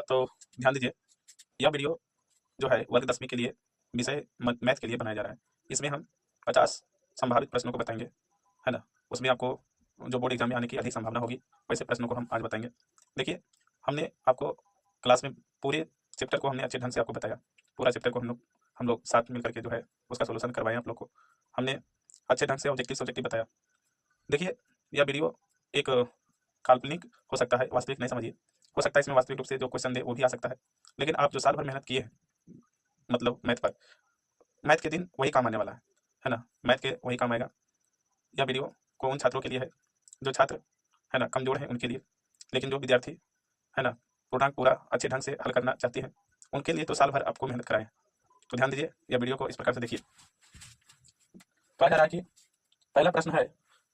तो ध्यान दीजिए, यह वीडियो जो है वर्ग 10वीं के लिए विषय मैथ के लिए बनाया जा रहा है। इसमें हम 50 संभावित प्रश्नों को बताएंगे, है ना। उसमें आपको जो बोर्ड एग्जाम में आने की अधिक संभावना होगी वैसे प्रश्नों को हम आज बताएंगे। देखिए, हमने आपको क्लास में पूरे चैप्टर को हमने अच्छे ढंग से आपको बताया। पूरा चैप्टर को हम लोग साथ मिल करके जो है उसका सोल्यूशन करवाएं आप लोग को। हमने अच्छे ढंग से ऑब्जेक्टिव सब्जेक्टिव बताया। देखिए, यह वीडियो एक काल्पनिक हो सकता है, वास्तविक नहीं समझिए। हो सकता है इसमें वास्तविक रूप से जो क्वेश्चन दे वो भी आ सकता है, लेकिन आप जो साल भर मेहनत किए हैं मतलब मैथ पर, मैथ के दिन वही काम आने वाला है ना। मैथ के वही काम आएगा। यह वीडियो को उन छात्रों के लिए है जो छात्र है ना कमजोर हैं उनके लिए, लेकिन जो विद्यार्थी है ना पूर्णांक पूरा अच्छे ढंग से हल करना चाहते हैं उनके लिए तो साल भर आपको मेहनत कराएं। तो ध्यान दीजिए, यह वीडियो को इस प्रकार से देखिए। कहा जा रहा है कि पहला प्रश्न है,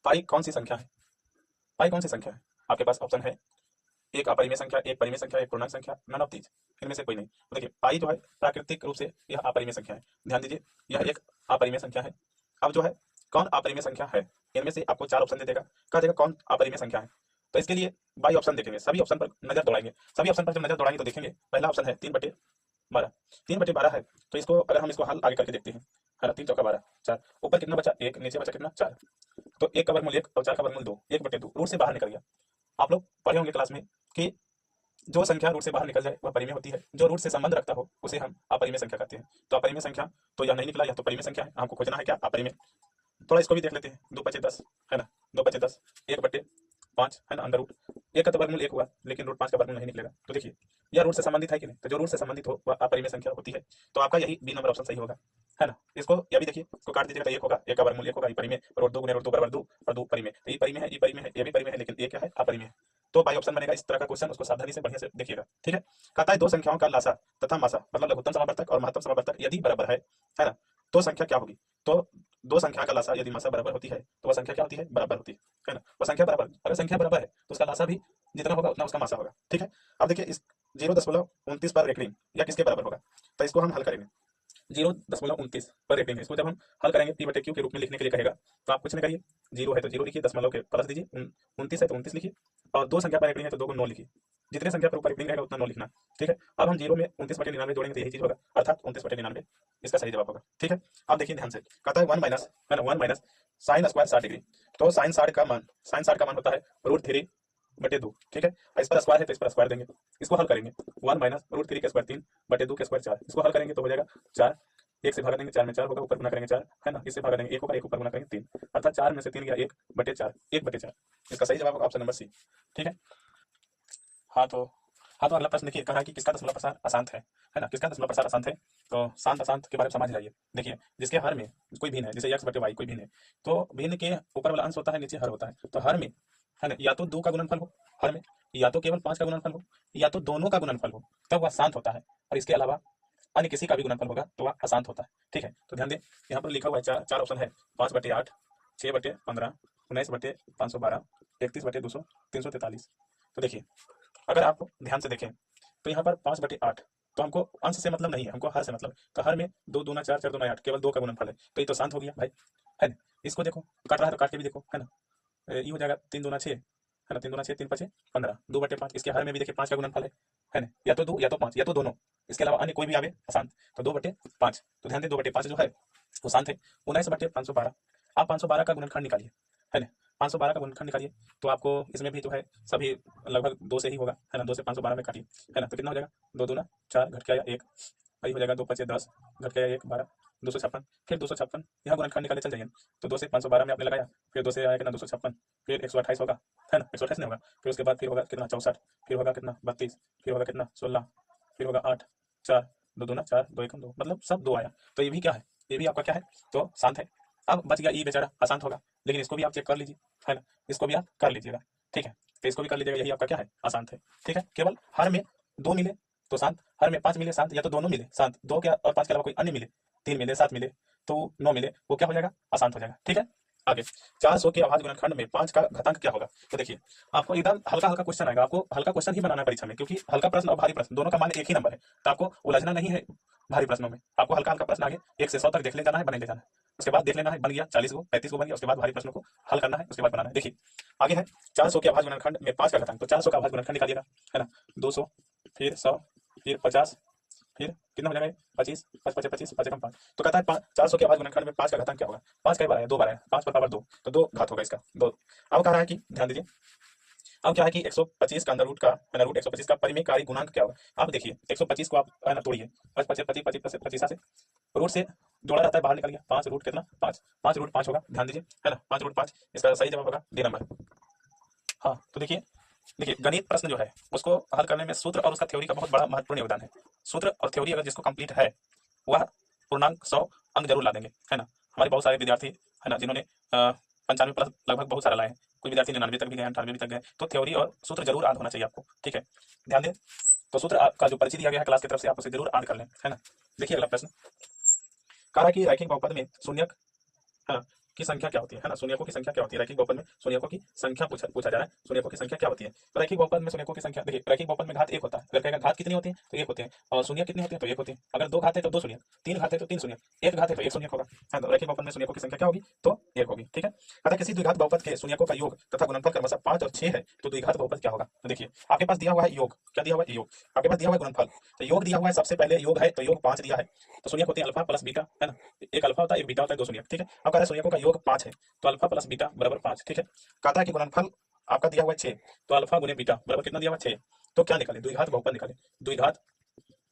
पाई कौन सी संख्या है? पाई कौन सी संख्या है? आपके पास ऑप्शन है, एक अपरिमेय संख्या, एक परिमेय संख्या, एक पूर्णांक संख्या, नन ऑफ दीज, इनमें से कोई नहीं। तो देखिए, पाई जो है प्राकृतिक रूप से यह अपरिमेय संख्या है। ध्यान दीजिए, यह एक अपरिमेय संख्या है। अब जो है कौन अपरिमेय संख्या है, इनमें से आपको 4 ऑप्शन दे देगा, कह देगा कौन अपरिमेय संख्या है। तो इसके लिए बाई ऑप्शन देखेंगे, सभी ऑप्शन पर नजर दौड़ाएंगे। सभी ऑप्शन पर जब नजर दौड़ाएंगे तो देखेंगे पहला ऑप्शन है 3/12। 3/12 है, तो इसको अगर हम इसको हल आगे करके देखते हैं, है ना। 3 चौका 12, 4, ऊपर कितना बचा 1, नीचे बचा कितना 4। तो 1 का वर्गमूल 1 और 4 का वर्गमूल 2, 1/2 रूट से बाहर निकल गया। आप लोग पढ़े होंगे क्लास में कि जो संख्या रूट से बाहर निकल जाए वह परिमेय होती है, जो रूट से संबंध रखता हो उसे हम अपरिमेय संख्या कहते हैं। तो अपरिमेय संख्या तो यह नहीं निकला, यह तो परिमेय संख्या है। हमको खोजना है क्या अपरिमेय। थोड़ा इसको भी देख लेते हैं, 2/10 है ना, 2/10, 1/5 है ना, अंडर रूट 1 का तो वर्गमूल 1 हुआ, लेकिन रूट 5 का वर्गमूल नहीं निकलेगा। तो देखिए, यह रूट से संबंधित है कि नहीं, तो जो रूट से संबंधित हो वह अपरिमेय संख्या होती है। तो आपका यही बी नंबर ऑप्शन सही होगा, है ना। इसको यह भी देखिए, इसको काट दीजिएगा तो 1 होगा, 1 का वर्गमूल 1 होगा, ये परिमेय, और 2 गुने रूट 2 बराबर 2 और 2 परिमेय। तो ये परिमेय है, ये परिमेय है, ये भी परिमेय है, लेकिन ये क्या है अपरिमेय। तो बाई ऑप्शन बनेगा। इस तरह का क्वेश्चन उसको सावधानी से बढ़िया से देखिएगा, ठीक है। कहता है दो संख्याओं का लासा तथा मासा मतलब लघुत्तम समावर्तक और महत्तम समावर्तक यदि बराबर है ना, तो संख्या क्या होगी। तो दो संख्या का लासा यदि मासा बराबर होती है तो वह संख्या क्या होती है, बराबर होती है ना। वह संख्या बराबर, अगर संख्या बराबर है तो उसका लासा भी जितना होगा उतना उसका मासा होगा, ठीक है। अब देखिए, इस 0.29 पर रेकरिंग या किसके बराबर होगा, तो इसको हम हल करेंगे। 0.29 पर रेटिंग है, इसको जब हम हल करेंगे p/q के रूप में लिखने के लिए कहेगा, तो आप कुछ नहीं करिए, 0 है तो 0 लिखिए, दशमलव के प्लस दीजिए, 29 है तो 29 लिखिए, और दो संख्या पर रेटिंग है तो 2 को 9 लिखिए। जितने संख्या पर ऊपर रेटिंग रहेगा उतना 9 लिखना, ठीक है। अब हम 0 में 29/99 जोड़ेंगे तो यही चीज होगा, अर्थात 29/99 इसका सही जवाब होगा, ठीक है। अब देखिए ध्यान से, कहता है 1 माइनस है ना, 1 माइनस साइन स्क्वायर 60 डिग्री। तो साइन 60 का मान होता है √3/2, ठीक है। इस पर स्क्वायर है तो इस पर स्क्वायर देंगे, इसको हल करेंगे। 1 माइनस √3 के स्क्वायर 3/2 के स्क्वायर 4, इसको हल करेंगे तो हो जाएगा 4। 1 से भागा देंगे, 4 में 4 होगा, ऊपर गुना करेंगे 4 है ना, इससे भागा देंगे 1 होगा, 1 ऊपर गुना करेंगे 3, अर्थात 4 में से 3 गया 1/4, 1/4। इसका सही जवाब होगा ऑप्शन नंबर सी, ठीक है। हाँ तो अगला प्रश्न देखिए, कहा है कि किसका दशमलव प्रसार अशांत है ना, किसका दशमलव प्रसार अशांत है। तो शांत अशांत के बारे में समझ जाइए। देखिए, जिसके हर में कोई भिन्न है, जैसे x/y कोई भिन्न है, तो भिन्न के ऊपर वाला अंश होता है, नीचे हर होता है। तो हर में है ना, या तो 2 का गुणनफल हो हर में, या तो केवल 5 का गुणनफल हो, या तो दोनों का गुणनफल हो, तब वह शांत होता है। और इसके अलावा अन्य किसी का भी गुणनफल होगा तो वह अशांत होता है, ठीक है। तो ध्यान दें, यहाँ पर लिखा हुआ है चार ऑप्शन है, 5/8, 6/15, 19/512, 31/200, 343। तो देखिए, अगर आप ध्यान से देखें तो यहाँ पर 5/8, तो हमको अंश से मतलब नहीं है, हमको हर से मतलब। तो हर में 2 दूना 4, 4 दूना 8, केवल 2 का गुणनफल है, तो ये तो शांत हो गया भाई, है ना। इसको देखो, काट रहा है तो काट के भी देखो, है ना। ये हो जाएगा 3 दूना 6 है ना, 3 दूना 6, 3 × 5 = 15, 2/5। इसके हर में भी देखिए 5 का गुणनफल है ना, या तो 2 या तो 5 या तो दोनों, इसके अलावा अन्य कोई भी आवे अशांत। तो 2/5। तो ध्यान दें, 2/5 जो है वो शांत है। 19/512, आप 512 का गुणनखंड निकालिए, है ना। 512 का गुणनखंड निकालिए तो आपको इसमें भी जो है सभी लगभग 2 से ही होगा, है ना। 2 से 512 में काटिए, है ना, तो कितना हो जाएगा, 2 दूना 4, घट के आया 1, वही हो जाएगा 2×5 = 10, घट के आया 1 12, 256, फिर 256, यहाँ गुणनखंड निकाले चल जाइए। तो 2 से 512 में आपने लगाया, फिर 2 से आया कितना 256, फिर 128 होगा, है ना, 128 नहीं होगा, फिर उसके बाद फिर होगा कितना 64, फिर होगा कितना 32, फिर होगा कितना 16, फिर होगा 8, 4, 2 दूना 4, 2 एकम 2, मतलब सब 2 आया। तो ये भी क्या है, ये भी आपका क्या है, तो शांत है। अब बच गया ये बेचारा अशांत होगा, लेकिन इसको भी आप चेक कर लीजिए, है ना, इसको भी आप कर लीजिएगा, ठीक है। तो इसको भी कर लीजिएगा, यही आपका क्या है, अशांत है, ठीक है। केवल हर में 2 मिले तो शांत, हर में 5 मिले शांत, या तो दोनों मिले शांत, 2 क्या और 5 के अलावा कोई अन्य मिले, 3 मिले, 7 मिले, तो 9 मिले, वो क्या हो जाएगा, अशांत हो जाएगा, ठीक है। आगे 400 के अभाज्य गुणनखंड में 5 का घातांक क्या होगा। तो देखिए, आपको एकदम हल्का हल्का क्वेश्चन आएगा, आपको हल्का क्वेश्चन ही बनाना है परीक्षा में, क्योंकि हल्का प्रश्न और भारी प्रश्न दोनों का मान एक ही नंबर है, तो आपको उलझना नहीं है भारी प्रश्नों में। आपको हल्का हल्का प्रश्न आगे 1 से 100 तक देख ले जाना है, बने ले जाना है, उसके बाद देख लेना है, बन गया 40 को 35 को बन गया, उसके बाद भारी प्रश्नों को हल करना है, उसके बाद बनाना है। देखिए आगे है 400 के अभाज्य गुणनखंड में 5 का घातांक। तो 400 का अभाज्य गुणनखंड निकालिएगा, है ना। 200 फिर 100, फिर 50, फिर कितना हो जाएगा 25, 5 5 25, 5 एकम 5। तो कहता है 400 के अभाज्य गुणनखंड में 5 का घातांक क्या होगा। 5 कई बार है, 2 बार है, 5 पर पावर 2, तो 2 घात होगा इसका 2। अब कह रहा है कि ध्यान दीजिए, अब क्या है कि 125 का अंदर रूट का है ना, रूट 125 का परिमेयकारी गुणांक क्या होगा। आप देखिए 125 को आप है ना तोड़िए, 25 25 25 25 से रूट से जोड़ा जाता है, बाहर निकल गया 5 रूट कितना 5, 5 रूट 5 होगा, ध्यान दीजिए है ना, 5 रूट 5 इसका सही जवाब होगा डी नंबर। हाँ तो देखिए, देखिए गणित प्रश्न जो है उसको हल करने में सूत्र और उसका थ्योरी का बहुत बड़ा महत्वपूर्ण योगदान है। सूत्र और थ्योरी अगर जिसको कंप्लीट है वह पूर्णांक 100 अंक जरूर ला देंगे, है ना। हमारे बहुत सारे विद्यार्थी है ना जिन्होंने 95 प्लस लगभग बहुत सारा लाए हैं, कुछ विद्यार्थी 99 तक भी गए, 98 भी तक गए। तो थ्योरी और सूत्र जरूर याद होना चाहिए आपको, ठीक है, ध्यान दें। तो सूत्र आपका जो परिचय दिया गया है क्लास की तरफ से आप उसे जरूर याद कर लें, है ना। देखिए अगला प्रश्न कह रहा है कि रैखिक बहुपद में शून्यक है ना की संख्या क्या होती है ना, शून्यकों की संख्या क्या होती है। रैखिक बहुपद में शून्यकों की संख्या पूछा जा रहा है, शून्यकों की संख्या क्या होती है। तो रैखिक बहुपद में शून्यकों की संख्या देखिए, रैखिक बहुपद में घात 1 होता है, अगर कहेगा घात कितनी होती है तो 1 होते हैं, और शून्य कितने होते हैं तो 1 होते हैं। अगर 2 घात है तो 2 शून्य, 3 घात है तो 3 शून्य, 1 घात है तो 1 शून्य होगा, है ना। रैखिक बहुपद में शून्यकों की संख्या क्या होगी तो 1 होगी, ठीक है। अगर किसी द्विघात बहुपद के शून्यकों का योग तथा गुणनफल क्रमशः 5 और 6 है तो द्विघात बहुपद क्या होगा। तो देखिए आपके पास दिया हुआ है योग, क्या दिया हुआ है योग, आपके पास दिया हुआ है गुणनफल, तो योग दिया हुआ है, सबसे पहले योग है तो योग 5 दिया है, तो शून्य होते हैं अल्फा प्लस बीटा, है ना, एक अल्फा होता है एक बीटा होता है, 2 शून्य, ठीक है। अब कह रहा है शून्यकों का योग 5 है तो अल्फा प्लस बीटा बराबर 5, ठीक है। कहता है कि गुणनफल आपका दिया हुआ है 6, तो अल्फा गुने बीटा बराबर कितना दिया हुआ है 6, तो क्या निकाले द्विघात बहुपद निकाले, द्विघात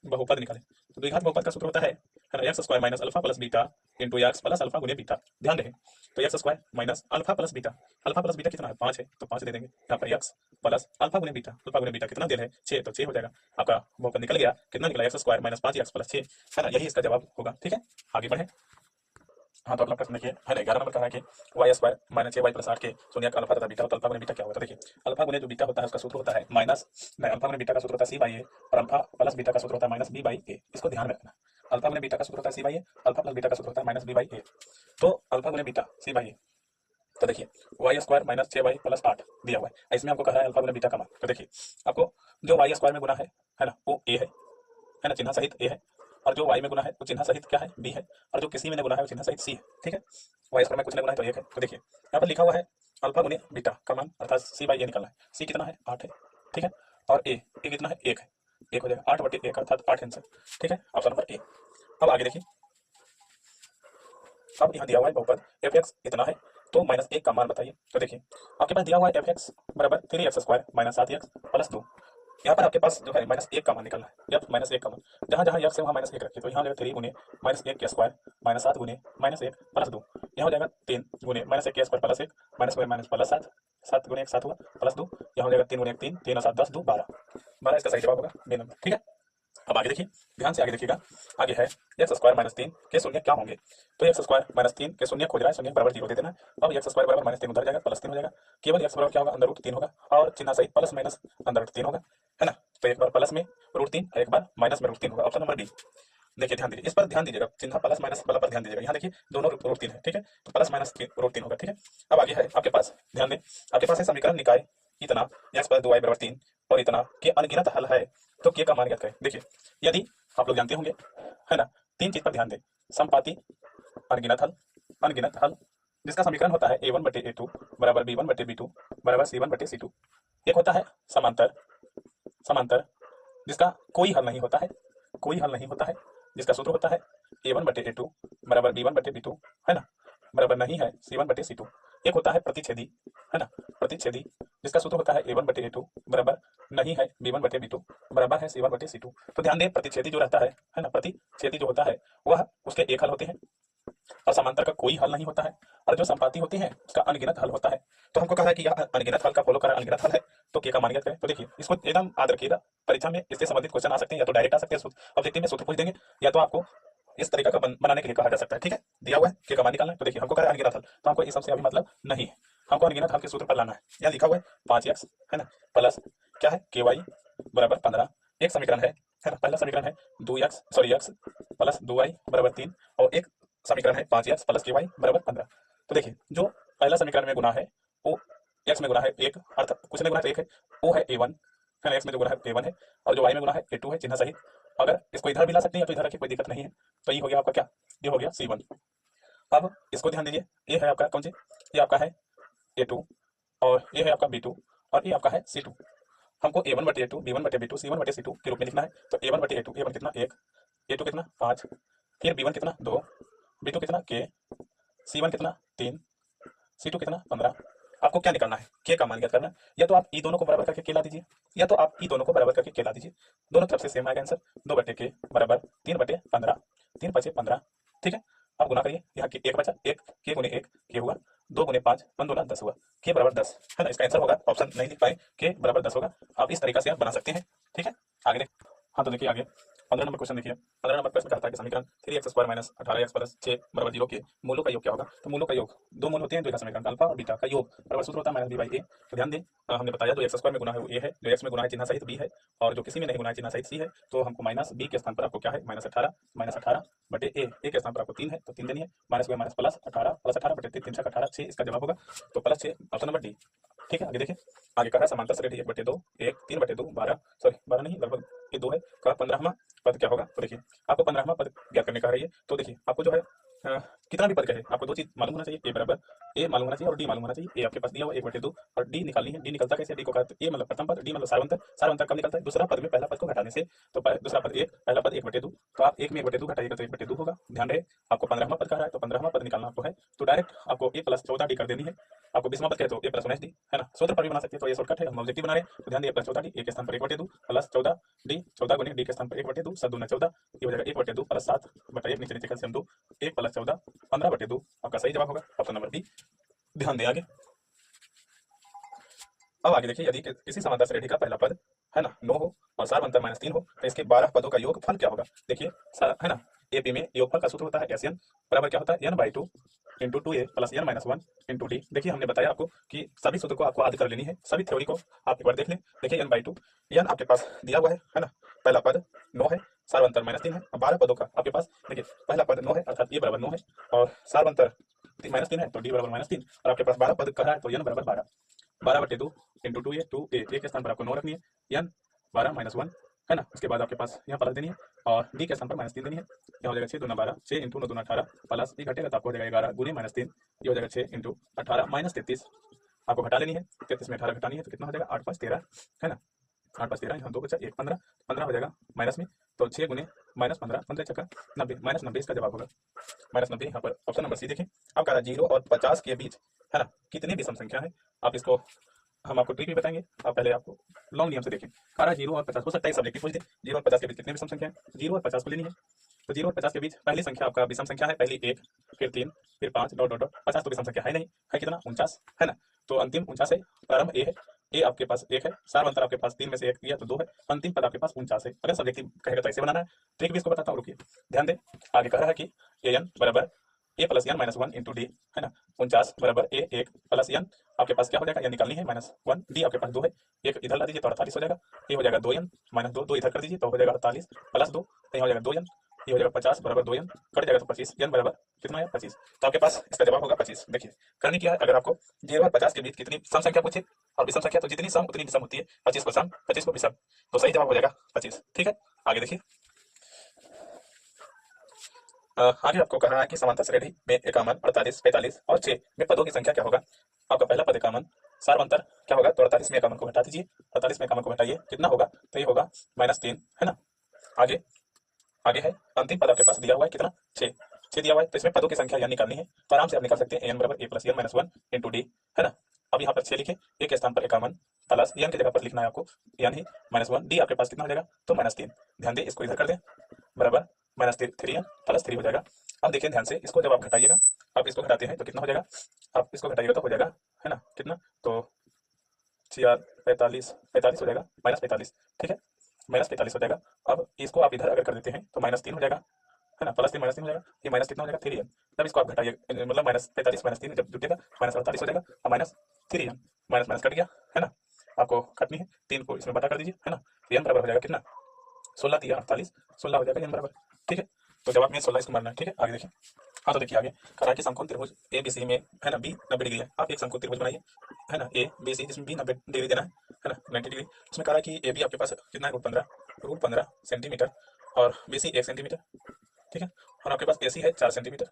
बहुपद निकाले। तो द्विघात बहुपद का सूत्र होता है ना x square minus alpha plus beta into x plus alpha गुने बीटा, ध्यान रहे। तो x square minus alpha plus beta कितना है 5 है तो 5 दे देंगे यहाँ पर, एक्स प्लस अल्फा गुने बीटा कितना दे रहे हैं 6, तो 6 हो जाएगा आपका बहुपद निकल गया, कितना निकला x square minus 5 x plus 6, है ना, यही इसका जवाब होगा, ठीक है। आगे बढ़े। हाँ तो अगला प्रश्न देखिए है ना 11 नंबर का है कि y square minus 6 y plus 8 के शून्य का अल्फा तथा बीटा होता है, अल्फा गुने बीटा क्या होता है। देखिए अल्फा गुने जो बीटा होता है उसका सूत्र होता है माइनस, अल्फा गुने बीटा का सूत्र होता है सी बाई ए, और अल्फा प्लस बीटा का सूत्र होता है माइनस बी बाई ए, इसको ध्यान में रखना। अल्फा गुने बीटा का सूत्र होता है C by A, alpha plus beta का सूत्र होता है माइनस बी बाई ए, तो अल्फा गुने बीटा सी बाई ए। तो देखिए y square minus 6 y plus 8 दिया हुआ है, इसमें आपको कह रहा है अल्फा गुने बीटा का मान। तो देखिए आपको जो वाई स्क्वायर में गुना है ना वो ए है ना, चिन्ह सहित ए है, और जो वाई में गुना है वो चिन्ह सहित क्या है बी है, और जो किसी में गुना है वो चिन्ह सहित सी है, ठीक है। वाई स्क्वायर में कुछ ने गुना है तो 1 है, तो देखिए यहाँ पर लिखा हुआ है अल्फा गुने बीटा का मान अर्थात सी बाई ए निकलना है, सी कितना है 8 है, ठीक है, और ए कितना है 1 है, 1 हो जाएगा 8 बटे 1 अर्थात 8 आंसर, ठीक है, ऑप्शन नंबर ए। अब आगे देखिए, अब यहाँ दिया हुआ है बहुपद एफ एक्स इतना है तो माइनस 1 का मान बताइए। तो देखिए आपके पास दिया हुआ है एफ एक्स बराबर 3x square minus 7x plus 2, यहाँ पर आपके पास जो है माइनस 1 का मान निकलना है, एफ माइनस 1 का मान, जहाँ जहाँ एफ से वहाँ माइनस 1 रखिए, तो यहाँ हो जाएगा 3 गुने माइनस 1 के स्क्वायर माइनस 7 गुने माइनस 1 प्लस 2, यहाँ हो जाएगा 3 गुने माइनस 1 के square plus 1 minus square minus plus 7, 7 गुने 1 7 हुआ प्लस 2, यहाँ हो जाएगा 3 गुने 1 3, 3 और 7 10 2 12 इसका सही जवाब होगा बी नंबर, ठीक है। अब आगे देखिए, ध्यान से आगे देखिएगा, आगे है एक्स स्क्वायर माइनस 3 के शून्य क्या होंगे। तो एक्स स्क्वायर माइनस 3 के शून्य खोज रहा है, शून्य बराबर 0 दे देना। अब एक्स स्क्वायर बराबर माइनस 3 उधर जाएगा प्लस 3 हो जाएगा, केवल एक्स बराबर क्या होगा अंदर रूट 3 होगा, और चिन्ह सहित प्लस माइनस अंदर रूट 3 होगा, है ना। तो एक बार प्लस में रूट 3 और एक बार माइनस में रूट 3 होगा, ऑप्शन नंबर बी। देखिए ध्यान दीजिए, इस पर ध्यान दीजिएगा, चिन्ह प्लस माइनस वाला पर ध्यान दीजिएगा, यहाँ देखिए दोनों रूट 3 है, ठीक है, तो प्लस माइनस रूट 3 होगा, ठीक है। अब आगे है आपके पास, ध्यान दें, आपके पास है समीकरण निकाय इतना एक्स प्लस 2y बराबर 3 और इतना के अनगिनत हल है, तो के का मान ज्ञात करें। देखिए यदि आप लोग जानते होंगे, है ना, 3 चीज पर ध्यान दें, संपाती अनगिनत हल जिसका समीकरण होता है a1 बटे a2 बराबर b1 बटे b2 बराबर c1 बटे c2। एक होता है समांतर जिसका कोई हल नहीं होता है, जिसका सूत्र होता है a1 बटे a2 बराबर b1 बटे b2, है ना, बराबर नहीं है c1 बटे c2। एक होता है प्रतिच्छेदी, है ना, प्रतिच्छेदी जिसका सूत्र होता है a1 बटे a2 बराबर नहीं है b1 बटे b2 बराबर है c1 बटे c2। तो ध्यान दें, प्रतिच्छेदी जो रहता है ना, प्रतिच्छेदी जो होता है वह उसके एक हल होते हैं, और समांतर का कोई हल नहीं होता है, और जो संपाती होती है उसका अनगिनत हल होता है। तो हमको कहा है कि यह अनगिनत हल का फॉलो कर अनगिनत हल है, तो के का मान ज्ञात करें। तो देखिए इसको एकदम याद रखिएगा, परीक्षा में इससे संबंधित क्वेश्चन आ सकते हैं, या तो डायरेक्ट आ सकते हैं ऑब्जेक्टिव में सूत्र पूछ देंगे, या तो आपको इस तरीका का बनाने के लिए कहा जा सकता है, ठीक है। दिया हुआ है के का मान निकालना है, तो देखिए हमको कह रहा है अनगिनत हल, तो हमको इस सबसे अभी मतलब नहीं है, हमको अनगिनत हल के सूत्र पर लाना है। यहाँ लिखा हुआ है 5x, है ना, प्लस क्या है ky बराबर 15, एक समीकरण है ना, पहला समीकरण है 2x प्लस 2y बराबर 3, और एक समीकरण है 5x प्लस ky बराबर 15। तो देखिए जो पहला समीकरण में गुना है वो x में गुना है 1, अर्थात कुछ ने गुना तो 1 है, वो है a1, है ना, x में जो गुना है a1 है, और जो y में गुना है a2 है चिन्ह सहित। अगर इसको इधर भी ला सकते हैं या तो इधर रखिए, कोई दिक्कत नहीं है। तो ये हो गया आपका क्या, ये हो गया c1। अब इसको ध्यान दीजिए, ये है आपका कौन सी, ये आपका है a2, और ये है आपका b2, और ये आपका है c2। हमको A1/A2, B1/B2, C1/C2 के रूप में लिखना है। तो A1/A2, A1 कितना 1, A2 कितना 5, फिर B1 कितना 2, B2 कितना K, C1 कितना 3, C2 कितना 15। आपको क्या निकालना है, K का मान ज्ञात करना है। या तो आप ई दोनों को बराबर करके K ला दीजिए, या तो आप ई दोनों को बराबर करके K ला दीजिए। दोनों तरफ से सेम आएगा आंसर। 2/K बराबर 3/15, 3 5 15। ठीक है, अब गुना करिए, यहाँ की 1 बचा, 1 K गुने 1 K हुआ, 2 गुने 5 1 2 10 हुआ, K बराबर 10 है ना। इसका आंसर होगा, ऑप्शन नहीं लिख पाए, K बराबर 10 होगा। आप इस तरीका से आप बना सकते हैं। ठीक है, आगे देख। हाँ तो देखिए आगे 15 नंबर क्वेश्चन देखिए। 15 नंबर प्रश्न कहता है कि समीकरण 3x² - 18x + 6 = 0 के मूलों का योग क्या होगा। तो मूलों का योग, दो मूल होते हैं द्विघात समीकरण, अल्फा और बीटा का योग बराबर सूत्र होता है -b/a। तो ध्यान दें, हमने बताया जो x² में गुना है वो a है, जो x में गुना है चिन्ह सहित b है, और जो किसी में नहीं गुना है चिन्ह सहित c है। तो हमको -b के स्थान पर आपको क्या है, -18, -18/a। a के स्थान पर आपको 3 है तो 3 देनी है, माइनस हुआ माइनस प्लस 18, प्लस 18/3, 3 × 18 6 इसका जवाब होगा। तो +6 ऑप्शन नंबर डी। ठीक है, आगे देखिए। आगे कह रहा है समांतर श्रेणी 1/2, 1 3/2 12, सॉरी 12 नहीं, लगभग ये 2 है का 15वां पद क्या होगा। तो देखिए आपको 15वां पद ज्ञात करने का है ये। तो देखिए आपको जो है कितना भी पद कहे, आपको दो चीज मालूम होना चाहिए, ए बराबर ए मालूम होना चाहिए और डी मालूम होना चाहिए। ए आपके पास दिया हुआ 1/2 और डी निकालनी है। डी निकलता कैसे, डी को कहते हैं ए मतलब प्रथम पद, डी मतलब सारवंतर। सारवंतर कब निकलता है, दूसरा पद में पहला पद को घटाने से। तो दूसरा पद 1, पहला पद 1/2, तो आप 1 में 1/2 घटाइएगा तो 1/2 होगा। ध्यान रहे आपको 15वां पद कह रहा है, तो 15वां पद निकालना आपको है। तो डायरेक्ट आपको a + 14d कर देनी है। आपको 20वां पद कहे तो a + 19d है ना, सूत्र पर भी बना सकते हैं। तो ये शॉर्टकट है, हम ऑब्जेक्टिव बना रहे हैं। तो ध्यान दिए, a + 14d, a के स्थान पर 1/2 प्लस 14d, 14 गुने d के स्थान पर 1/2, 7 दूना 14, ये हो जाएगा 1/2 प्लस 7/1, नीचे नीचे कैल्सियम 2, 1 + 14 15/2 आपका सही जवाब होगा, ऑप्शन नंबर बी। ध्यान दें आगे। अब आगे देखिए, यदि किसी समांतर श्रेणी का पहला पद है ना 9 हो और सारवंतर -3 हो तो इसके 12 पदों का योगफल क्या होगा। देखिए है ना, एपी में योगफल का सूत्र होता है एसएन बराबर क्या होता है n/2 into 2a + n-1 into D. देखिए हमने बताया आपको कि सभी सूत्र को आपको याद कर लेनी है, सभी थ्योरी को आप एक बार देख लें। देखिए n/2, n आपके पास दिया हुआ है ना, पहला पद 9 है, सारवंतर -3 है। 12 पदों का आपके पास देखिए, पहला पद 9 है अर्थात a बराबर 9 है, और सारवंतर -3 है तो d बराबर -3, और आपके पास 12 पद कह रहा है तो n बराबर 12, 12/2 इंटू 2a, 2a के स्थान पर आपको 9 रखनी है, n 12 - 1 है ना। उसके बाद आपके पास यहाँ प्लस देनी है और d के स्थान पर -3 देनी है। यहाँ हो जाएगा 6 दूना 12, 6 इंटू 9 दूना 18, प्लस ये घटेगा तो आपको हो जाएगा 11 गुने -3, ये हो जाएगा 6 इंटू 18 -33, आपको घटा लेनी है। 33 में 18 घटानी है तो कितना हो जाएगा, 8 5 13 है ना, 8 5 13, यहाँ 2 बचा 1 15, 15 हो जाएगा माइनस में, तो 6 गुने -15, 15 चक्का 90, -90 इसका जवाब होगा, -90। यहाँ पर ऑप्शन नंबर सी देखें। अब कह रहा 0 और 50 के बीच है ना कितनी विषम संख्या है। आप इसको, हम आपको ट्रिक भी बताएंगे, आप पहले आपको लॉन्ग नियम से देखें। कारा 0 और 50 हो सकता है सब्जेक्टिव पूछ दे, 0 और 50 के बीच कितने विषम संख्या है, 0 और 50 को लेनी है। तो 0 और 50 के बीच पहली संख्या आपका विषम संख्या है, पहली 1, फिर 3, फिर 5 डॉट डॉट डॉट, 50 तो विषम संख्या है नहीं, है कितना 49 है ना। तो अंतिम 49 है, प्रारंभ ए है, ए आपके पास 1 है, सारवंतर आपके पास 3 में से 1 किया तो 2 है, अंतिम पद आपके पास 49 है। अगर सब्जेक्टिव कहेगा तो ऐसे बनाना है, ट्रिक भी इसको बताता हूँ, रुकिए ध्यान दें। आगे कह रहा है कि an बराबर a + n-1 इंटू डी है ना, 49 बराबर a 1 प्लस n आपके पास क्या हो जाएगा, या निकालनी है -1, डी आपके पास 2 है, एक इधर ला दीजिए तो 48 हो जाएगा, ये हो जाएगा 2n -2, 2 इधर कर दीजिए तो हो जाएगा 48 प्लस 2, तो यहाँ हो जाएगा 2n, ये हो जाएगा 50 बराबर 2n, कट जाएगा तो 25, n बराबर कितना है 25। तो आपके पास इसका जवाब होगा 25। देखिए करनी क्या है, अगर आपको 0 और 50 के बीच कितनी सम संख्या पूछे, और विषम संख्या तो जितनी सम उतनी विषम होती है, 25 को सम 25 को विषम, तो सही जवाब हो जाएगा 25। ठीक है, आगे देखिए। आगे आपको कह रहा है कि समांतर श्रेणी में 51, 48, 45 और 6 में पदों की संख्या क्या होगा। आपका पहला पद 51, सारवंतर क्या होगा, तो 48 में 51 को घटा दीजिए, 48 में 51 को घटाइए कितना होगा, तो ये होगा -3 है ना। आगे आगे है अंतिम पद आपके पास दिया हुआ है कितना 6, 6 दिया हुआ है, तो इसमें पदों की संख्या यहाँ निकालनी है। तो आराम से आप निकाल सकते हैं, n बराबर a + n-1 इंटू डी है ना। अब यहाँ पर 6 लिखे, a के स्थान पर 51 प्लस n की जगह पर लिखना है आपको n ही -1, डी आपके पास कितना हो जाएगा, तो -3। ध्यान दें, इसको इधर कर दें, बराबर -3n प्लस 3 हो जाएगा। अब देखिए ध्यान से, इसको जब आप घटाइएगा, आप इसको घटाते हैं तो कितना हो जाएगा, आप इसको घटाइएगा तो हो जाएगा है ना कितना, तो 4 45 45 हो जाएगा, -45 ठीक है, -45 हो जाएगा। अब इसको आप इधर अगर कर देते हैं तो -3 हो जाएगा है ना, +3 -3 हो जाएगा, ये माइनस कितना हो जाएगा 3n। तब इसको आप घटाइए, मतलब -45 -3 जब जुटेगा -48 हो जाएगा, और -3n, माइनस माइनस कट गया है ना। आपको कटनी है, 3 को इसमें बटा कर दीजिए है ना, तो n बराबर हो जाएगा कितना, 16 3 48, 16 हो जाएगा n बराबर। ठीक है, तो जवाब में 16 इसको मारना है। ठीक है, आगे देखिए। हाँ तो देखिए आगे कह रहा है कि समकोण त्रिभुज ए बी सी में है ना बी 90 डिग्री है। आप एक समकोण त्रिभुज बनाइए है ना, ए बी सी, जिसमें बी 90 डिग्री देना है ना, 90 डिग्री। उसमें कह रहा है कि ए बी आपके पास कितना है, √15 सेंटीमीटर, और बी सी 1 सेंटीमीटर। ठीक है, और आपके पास ए सी है 4 सेंटीमीटर।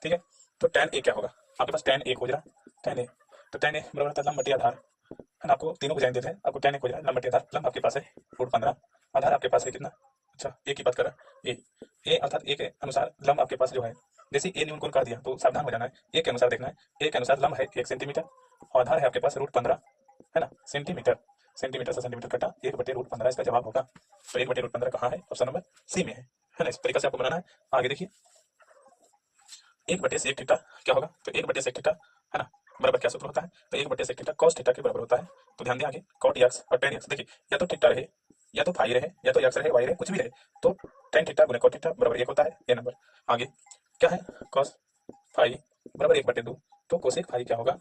ठीक है, तो tan ए क्या होगा, आपके पास tan ए खोज रहा है, tan ए, तो tan ए बराबर होता है लंब बटे आधार है ना, आपको तीनों भुजाएं देते हैं, आपको tan a खोजना है, लंब बटे आधार, लंब आपके पास है √15, आधार आपके पास है कितना, अच्छा ए की बात कर रहा है ए अर्थात ए के अनुसार लंब आपके पास जो है, जैसे ए न्यून कोण कर दिया तो सावधान हो जाना है, ए के अनुसार देखना है, ए के अनुसार लंब है 1 सेंटीमीटर और आधार है आपके पास √15, है ना, सेंटीमीटर, सेंटीमीटर से सेंटीमीटर कटा 1/√15 इसका जवाब होगा। तो 1/√15 कहाँ है, ऑप्शन नंबर सी में है ना। इस तरीके से आपको बनाना है। आगे देखिए 1/sec थीटा क्या होगा, तो 1/sec थीटा है ना बराबर क्या सूत्र होता है, तो 1/sec थीटा cos थीटा के बराबर होता है। तो ध्यान दें आगे cot x और tan x, देखिए या तो थीटा रहे या तो फाई रहे या तो x रहे y रहे कुछ भी रहे, तो tan थीटा गुणे cot थीटा बराबर 1 होता है, ये नंबर। आगे क्या है, cos फाई बराबर 1/2, तो cosec फाई क्या होगा,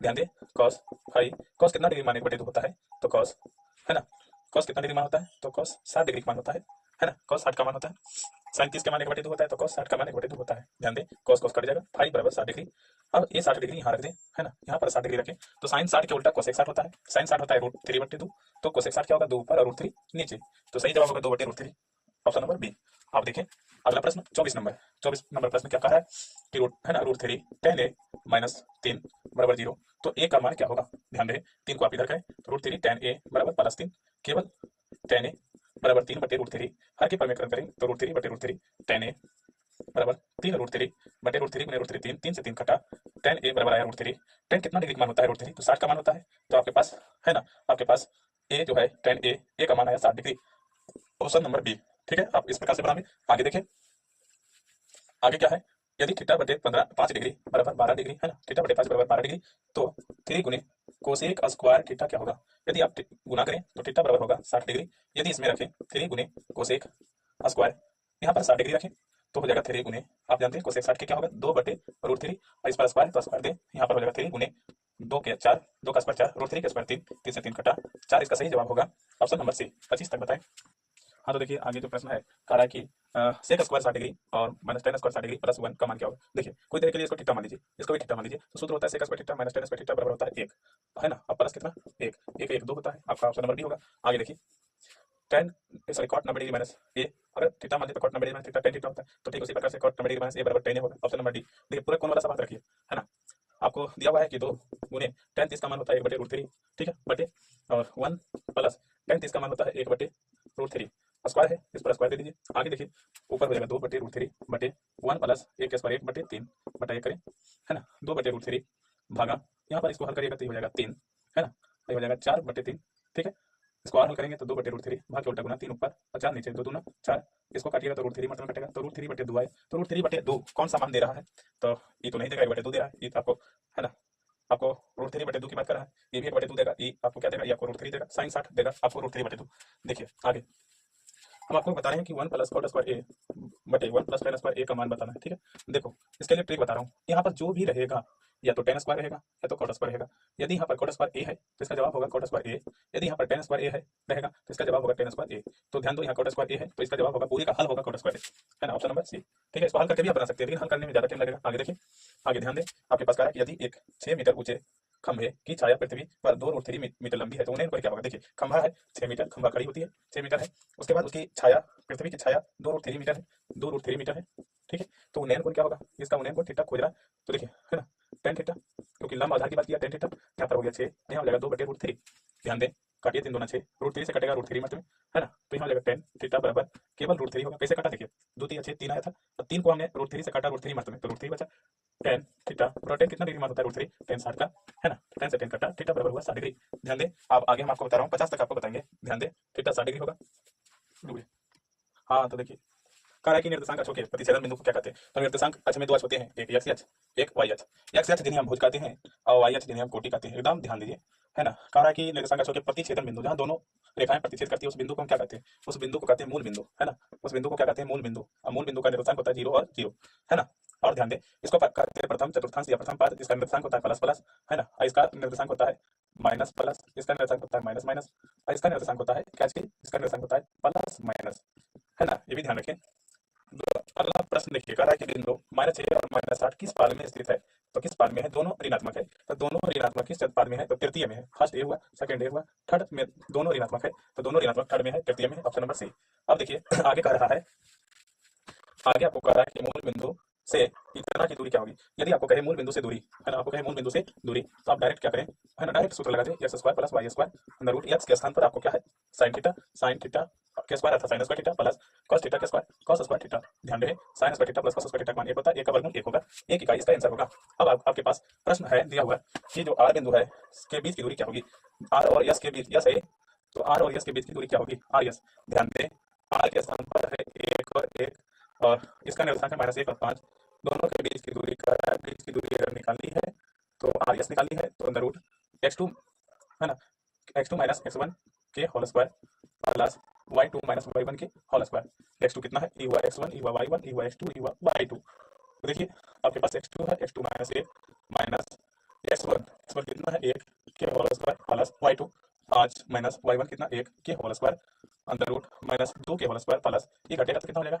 ध्यान दें cos फाई, cos कितना डिग्री मान 1/2 होता है, तो cos है ना, cos कितना डिग्री मान होता है, तो cos 60 डिग्री मान होता है ना, cos 60 का मान होता है, 37 का मान 1/2 होता है, तो cos 60 का मान 1/2 होता है। ध्यान दें cos cos कट जाएगा, फाई बराबर 60 डिग्री। अब ये 60 डिग्री यहाँ रख दें, है ना, यहाँ पर 60 डिग्री रखें, तो sin 60 के उल्टा cosec 60 होता है, sin 60 होता है √3/2, तो cosec 60 क्या होगा, 2 ऊपर और √3 नीचे, तो सही जवाब होगा 2/√3, ऑप्शन नंबर बी। आप देखें अगला प्रश्न 24 नंबर प्रश्न क्या कह रहा है कि है ना √3 tan a - 3 बराबर 0, तो a का मान क्या होगा, ध्यान दें 3 को आप इधर करें, तो √3 tan a बराबर +3, केवल tan a बराबर 3/√3, हर के परमेकरण करें तो √3/√3 tan a बराबर 3√3 बटे √3 गुणे √3 3 3 से 3 कटा, tan a बराबर आया √3, tan कितना डिग्री का मान होता है √3, तो 60 का मान होता है, तो आपके पास है ना, आपके पास a जो है tan a का मान आया 60 डिग्री, ऑप्शन नंबर बी। ठीक है, आप इस प्रकार से बनाएंगे। आगे देखिए आगे क्या है, यदि थीटा बटे 5 डिग्री बराबर 12 डिग्री, है ना, थीटा बटे 5 बराबर 12 डिग्री, तो 3 गुने कोसेक स्क्वायर थीटा क्या होगा, यदि आप गुना करें तो थीटा बराबर होगा 60 डिग्री, यदि इसमें रखें 3 गुने कोसेक स्क्वायर, यहाँ पर 60 डिग्री रखें तो हो जाएगा 3 गुने, आप जानते हैं कोसेक 60 के क्या होगा 2/√3, और इस पर स्क्वायर तो स्क्वायर दें, यहाँ पर हो जाएगा 3 गुने 2 के 4, 2 का स्क्वायर 4, √3 के स्क्वायर 3, 3 से 3 कटा 4, इसका सही जवाब होगा ऑप्शन नंबर सी। 25 तक बताएं। हाँ तो देखिए आगे जो प्रश्न है कह रहा है कि सेक स्क्वायर 60 डिग्री और -tan स्क्वायर 60 डिग्री +1 का मान क्या होगा। देखिए कोई देर के लिए इसको थीटा मान लीजिए, इसको भी थीटा मान लीजिए, तो सूत्र होता है sec square theta -tan square theta बराबर होता है 1, है ना, अब प्लस कितना 1 1 1 2 होता है, आपका ऑप्शन नंबर बी होगा। आगे देखिए tan sorry cot 90 degree minus A, अगर थीटा मान लिया तो cot 90 degree minus theta tan theta होता है, तो ठीक उसी प्रकार से cot 90 डिग्री माइनस ए बराबर tan होगा, ऑप्शन नंबर डी। देखिए पूरे कोण वाला सवाल रखिए, है ना, आपको दिया हुआ है कि 2 गुने tan 30 का मान होता है 1/√3, ठीक है, बटे और 1 प्लस tan 30 का मान होता है 1/√3, स्क्वायर है इस पर स्क्वायर दे दीजिए। आगे देखिए ऊपर हो जाएगा 2/√3 बटे 1 प्लस 1 के स्क्वायर 1/3 बटा 1 करें, है ना, 2/√3 भागा, यहाँ पर इसको हल करिएगा तो ये हो जाएगा 3, है ना, ये हो जाएगा 4/3, ठीक है, इसको और हल करेंगे तो 2/√3 भाग के उल्टा गुना 3 ऊपर और 4 नीचे, 2 दूना 4, इसको काटिएगा तो √3 मतलब कटेगा, तो √3/2 आए, तो √3/2 कौन सा मान दे रहा है, तो ये तो नहीं देगा, 1/2 दे रहा है, ये तो आपको है ना, आपको √3/2 की बात कर रहा है, ये भी 1/2 देगा, ये आपको क्या देगा, ये आपको √3 देगा, sin 60 देगा आपको √3/2। देखिए आगे हम आपको बता रहे हैं कि 1 प्लस cot स्क्वायर ए बटे 1 प्लस tan स्क्वायर ए का मान बताना है, ठीक है। देखो इसके लिए ट्रिक बता रहा हूँ, यहाँ पर जो भी रहेगा या तो tan स्क्वायर रहेगा या तो cot स्क्वायर रहेगा, यदि यहाँ पर cot स्क्वायर ए है तो इसका जवाब होगा cot स्क्वायर ए, यदि यहाँ पर tan स्क्वायर ए है रहेगा तो इसका जवाब होगा tan स्क्वायर ए, तो ध्यान दो यहाँ cot स्क्वायर ए है तो इसका जवाब होगा, पूरे का हल होगा cot स्क्वायर ए, है ना, ऑप्शन नंबर सी। ठीक है, इसको हल करके भी आप बना सकते हैं, लेकिन हल करने में ज्यादा टाइम लगेगा। आगे देखिए आगे ध्यान दें, आपके पास कहा है कि यदि एक 6 मीटर ऊंचे खंभे की छाया पृथ्वी पर 2√3 मीटर लंबी है, तो उन्हें क्या होगा, देखिए खंभा है 6 मीटर, खंभा खड़ी होती है 6 मीटर है, उसके बाद उसकी छाया पृथ्वी की छाया 2√3 मीटर है, 2√3 मीटर है, ठीक है, तो उन्नयन कोण क्या होगा, इसका उन्नयन कोण थीटा खोज रहा है, तो देखिए है ना tan थीटा, क्योंकि लंब आधार की बात किया tan थीटा, यहाँ पर हो गया 6, यहाँ हो जाएगा 2/√3, ध्यान दें काटिए 3 दूना 6, √3 से कटेगा √3 मत में, है ना, तो यहाँ हो जाएगा tan थीटा बराबर केवल √3 होगा, कैसे काटा देखिए 2 3 6 3 आया था, और 3 को हमने √3 से काटा √3 मत में, तो √3 बचा, tan थीटा और tan कितना डिग्री मान होता है √3, tan 60 का, है ना, tan से tan कटा, थीटा बराबर हुआ 60 डिग्री। ध्यान दें अब आगे हम आपको बता रहा हूँ 50 तक आपको बताएंगे, ध्यान दें थीटा 60 डिग्री होगा। हाँ तो देखिए कह रहा है कि निर्देशांक अक्षों के प्रतिच्छेदन बिंदु को क्या कहते हैं, तो निर्देशांक अक्ष में 2 अक्ष होते हैं, एक x अक्ष एक y अक्ष, x अक्ष जिन्हें हम भुज कहते हैं और y अक्ष जिन्हें हम कोटि कहते हैं, एकदम ध्यान दीजिए, है ना। कह रहा है कि निर्देशांक अक्षों के प्रतिच्छेदन बिंदु जहाँ दोनों रेखाएं प्रतिच्छेद करती है उस बिंदु को हम क्या कहते हैं, उस बिंदु को कहते हैं मूल बिंदु, है ना, उस बिंदु को क्या कहते हैं मूल बिंदु, और मूल बिंदु का निर्देशांक होता है 0 और 0, है ना। और ध्यान दें इसको कहते हैं प्रथम चतुर्थांश या प्रथम पाद, इसका निर्देशांक होता है प्लस प्लस, है ना, और इसका निर्देशांक होता है माइनस प्लस, इसका निर्देशांक होता है माइनस माइनस, और इसका निर्देशांक होता है क्या, इसका निर्देशांक होता है प्लस माइनस, है ना, ये भी ध्यान रखें। अगला प्रश्न देखिए कह रहा है कि बिंदु -6 और -8 किस पाद में स्थित है, तो किस पाद में है, दोनों ऋणात्मक है, तो दोनों ऋणात्मक किस पाद में है, तो तृतीय में है, फर्स्ट ए हुआ सेकंड ए हुआ, थर्ड में दोनों ऋणात्मक है, तो दोनों ऋणात्मक थर्ड में है, तृतीय में है, ऑप्शन नंबर सी। अब देखिए आगे कह रहा है, आगे आपको कह रहा है कि मूल बिंदु से इतना की दूरी क्या होगी। यदि आपको कहे मूल बिंदु से दूरी, है ना, आपको कहे मूल बिंदु से दूरी, तो आप डायरेक्ट क्या करें, है ना, डायरेक्ट सूत्र लगा दें, x square plus y square under root x के स्थान पर आपको क्या है, साइन थीटा के स्क्वायर अर्थात sine square theta plus cos theta के स्क्वायर कॉस स्क्वायर थीटा। ध्यान रहे sine square theta plus cos square theta का मान 1 होता है, 1 का वर्गमूल 1 होगा, 1 इकाई इसका आंसर होगा। अब आपके पास प्रश्न है दिया हुआ कि जो आर बिंदु है के बीच की दूरी क्या होगी, आर और यस के बीच, यस है तो आर और यस के बीच की दूरी क्या होगी, आर यस। ध्यान दें आर के स्थान पर है 1 और 1 और इसका निर्देशांक है -1 और 5, दोनों के बीच की दूरी का बीच की दूरी अगर निकालनी है तो आर यस निकालनी है तो अंडर रूट x2, है ना, x2 माइनस x1 के whole square plus y2 minus y1 के होल स्क्वायर। x2 कितना है, e हुआ x1 e हुआ y1 e हुआ x2 e हुआ y2। तो देखिए आपके पास x2 है, x2 माइनस 1 माइनस x1 कितना है 1 के whole square plus y2 5 minus y1 कितना 1 के whole square under root minus 2 के होल स्क्वायर प्लस ये घटेगा तो कितना हो जाएगा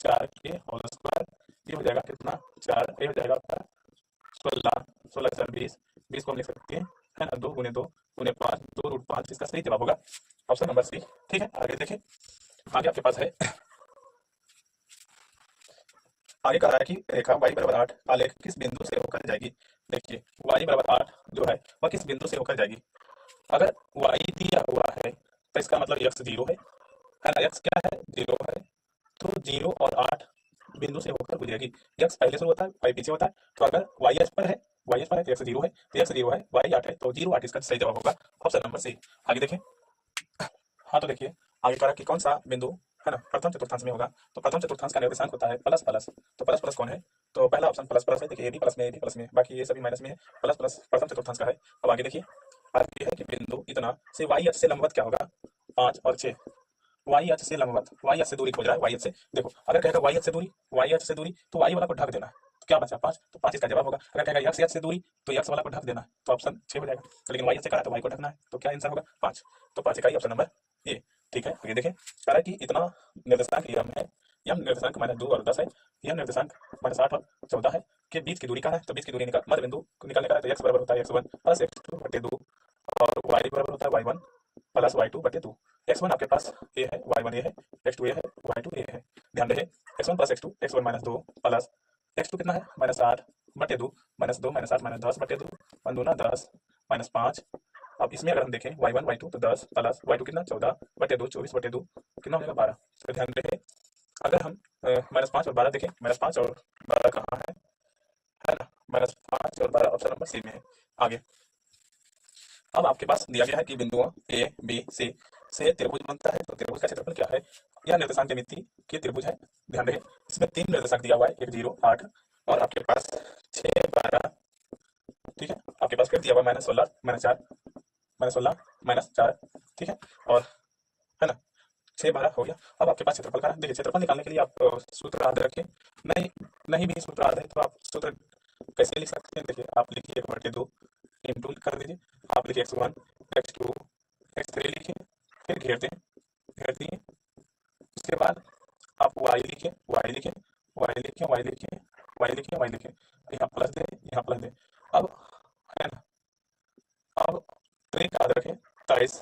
4 के होल स्क्वायर, ये हो जाएगा कितना 4, ये हो जाएगा आपका 16, 16 4 20, 20 को हम लिख सकते हैं, है ना, 2 गुने 2 गुने 5, 2 रूट 5, इसका सही जवाब होगा ऑप्शन नंबर सी। ठीक है, आगे देखें, आगे आपके पास है, आगे कह रहा है कि रेखा y बराबर 8 आलेख किस बिंदु से होकर जाएगी। देखिए y बराबर 8 जो है वह किस बिंदु से होकर जाएगी। अगर y दिया हुआ है तो इसका मतलब x 0 है ना, x क्या है 0 है, तो 0 और 8 बिंदु से होकर गुजरेगी। x पहले शुरू होता है, y पीछे होता है, तो अगर y h पर है, y h पर है तो x 0 है, तो x 0 है, y 8 है, तो 0 8 इसका सही जवाब होगा ऑप्शन नंबर सी। आगे देखें, हाँ तो देखिए आगे कह रहा कि कौन सा बिंदु, है ना, प्रथम चतुर्थांश में होगा, तो प्रथम चतुर्थांश का निर्देशांक होता है प्लस प्लस, तो प्लस प्लस कौन है, तो पहला ऑप्शन प्लस प्लस है, देखिए ये भी प्लस में, ये भी प्लस में, बाकी ये सभी माइनस में है, प्लस प्लस प्रथम चतुर्थांश का है। अब आगे देखिए, आगे है कि बिंदु इतना से y अक्ष से लंबवत क्या होगा 5 और 6, y अक्ष से लंबवत, y अक्ष से दूरी खोज रहा है, y अक्ष से, देखो अगर कहेगा y अक्ष से दूरी, y अक्ष से दूरी तो y वाला को ढक देना है, तो क्या बचा 5, तो 5 इसका जवाब होगा। अगर कहेगा x अक्ष से दूरी तो x वाला को ढक देना है, तो ऑप्शन 6 हो जाएगा, लेकिन y अक्ष से कहा तो y को ढकना है, तो क्या आंसर होगा 5, तो 5 इकाई ऑप्शन नंबर ए। ठीक है, आगे देखें, कह रहा है कि इतना निर्देशांक यम है, यम निर्देशांक -2 और 10 है, यम निर्देशांक -8 और 14 है, के बीच की दूरी का है, तो बीच की दूरी निकाल मध्य बिंदु को निकालने का है, तो x बराबर होता है x1 प्लस x2 बटे 2 और y बराबर होता है y1 प्लस y2 बटे 2। x1 आपके पास a है, y1 a है, x2 a है, y2 a है। ध्यान रहे x1 plus x2, x1 minus 2 plus x2 कितना है -8 बटे 2 -2 -8 -10 बटे 2 1 दूना 10 -5। अब इसमें अगर हम देखें y1 y2 तो 10 प्लस y2 कितना 14 बटे 2 24 बटे 2 कितना हो जाएगा 12। तो ध्यान रहे अगर हम -5 और 12 देखें, -5 और 12 कहाँ है ना, -5 और 12 ऑप्शन नंबर सी में है। आगे अब आपके पास दिया गया है कि बिंदुओं ए बी सी से त्रिभुज बनता है, तो त्रिभुज का क्षेत्रफल क्या है, यह निर्देशांक ज्यामिति के त्रिभुज है। ध्यान रहे इसमें 3 निर्देशांक दिया हुआ है, 1 0 8 और आपके पास 6 12। ठीक है, आपके पास फिर दिया हुआ -16 -4 -16 -4। ठीक है, और है ना 6 12 हो गया। अब आपके पास क्षेत्रफल का है, देखिए क्षेत्रफल निकालने के लिए आप सूत्र याद रखें, नहीं नहीं भी सूत्र याद है तो आप सूत्र कैसे लिख सकते हैं, देखिए आप लिखिए 1/2 इंटू कर दीजिए, आप लिखिए x1 x2 x3 लिखिए, फिर घेर दिए, उसके बाद आप y लिखिए y लिखिए y लिखिए y लिखिए y लिखिए y लिखिए, यहाँ प्लस दे यहाँ प्लस दे। अब है ना, अब ट्रिक याद रखें 27